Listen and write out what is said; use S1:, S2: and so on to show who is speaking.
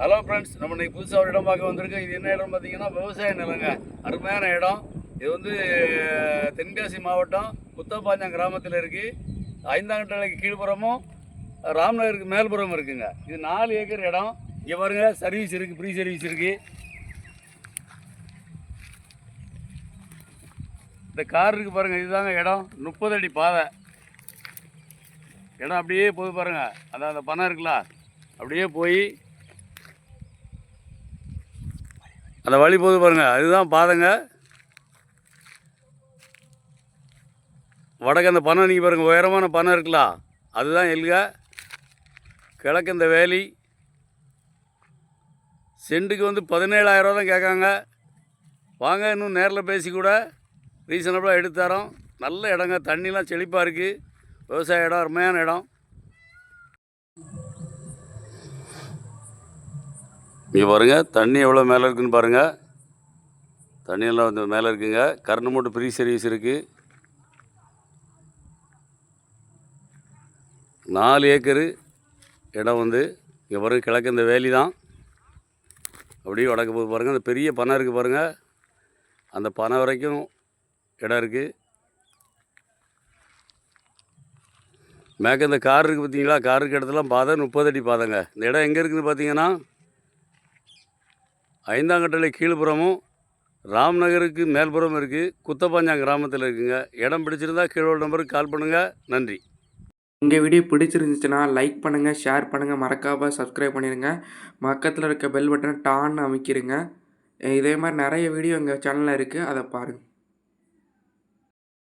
S1: Hello friends, நம்ம இன்னைக்கு புதுசாக ஒரு இடம் பார்க்க வந்திருக்கோம். இது என்ன இடம் பார்த்தீங்கன்னா விவசாய நிலங்க. அருமையான இடம். இது வந்து தென்காசி மாவட்டம் குத்தப்பாஞ்சான் கிராமத்தில் இருக்குது. ஐந்தாங்கட்டளைக்கு கீழ்ப்புறமும் ராம்நகருக்கு மேல்புறம் இருக்குங்க. இது 4 ஏக்கர் இடம். இங்கே பாருங்க, சர்வீஸ் இருக்குது, ஃப்ரீ சர்வீஸ் இருக்குது. இந்த கார் இருக்குது பாருங்கள், இதுதாங்க இடம். 30 அடி பாதை. இடம் அப்படியே போய் பாருங்கள், அந்த பணம் இருக்குல்ல, அப்படியே போய் அந்த வழி போது பாருங்கள், அதுதான் பாதைங்க. வடக்கு அந்த பனை நீங்கள் பாருங்கள், உயரமான பனை இருக்குல்ல, அதுதான் எல்க. கிழக்கு இந்த வேலி. சென்ட்டுக்கு வந்து 17,000 தான் கேட்காங்க. வாங்க, இன்னும் நேரில் பேசி கூட ரீசனபிளாக எடுத்து தரோம். நல்ல இடங்க, தண்ணிலாம் செழிப்பாக இருக்குது. விவசாய இடம், அருமையான இடம். இங்கே பாருங்கள், தண்ணி எவ்வளோ மேலே இருக்குதுன்னு பாருங்கள். தண்ணியெல்லாம் வந்து மேலே இருக்குங்க. கரண்ட் மட்டும் ஃப்ரீ சர்வீஸ் இருக்குது. 4 ஏக்கரு இடம் வந்து இங்கே பாருங்கள். கிழக்கு இந்த வேலி தான். அப்படியே வடக்கு போது பாருங்கள், அந்த பெரிய பனை இருக்குது பாருங்கள். அந்த பனை வரைக்கும் இடம் இருக்குது. மேற்க இந்த கார் இருக்குது பார்த்தீங்களா, காருக்கு இடத்துலாம் பாதை 30 அடி பாதைங்க. இந்த இடம் எங்கே இருக்குதுன்னு பார்த்தீங்கன்னா ஐந்தாங்கட்டளை கீழ்ப்புறமும் ராம்நகருக்கு மேல்புறம் இருக்குது. குத்தப்பாஞ்சான் கிராமத்தில் இருக்குங்க. இடம் பிடிச்சிருந்தா கீழே நம்பருக்கு கால் பண்ணுங்கள். நன்றி.
S2: இந்த வீடியோ பிடிச்சிருந்துச்சுன்னா லைக் பண்ணுங்கள், ஷேர் பண்ணுங்கள், மறக்காமல் சப்ஸ்கிரைப் பண்ணிடுங்க. பக்கத்தில் இருக்க பெல் பட்டனை டான்னு அமைக்கிடுங்க. இதே மாதிரி நிறைய வீடியோ எங்கள் சேனலில் இருக்குது, அதை பாருங்கள்.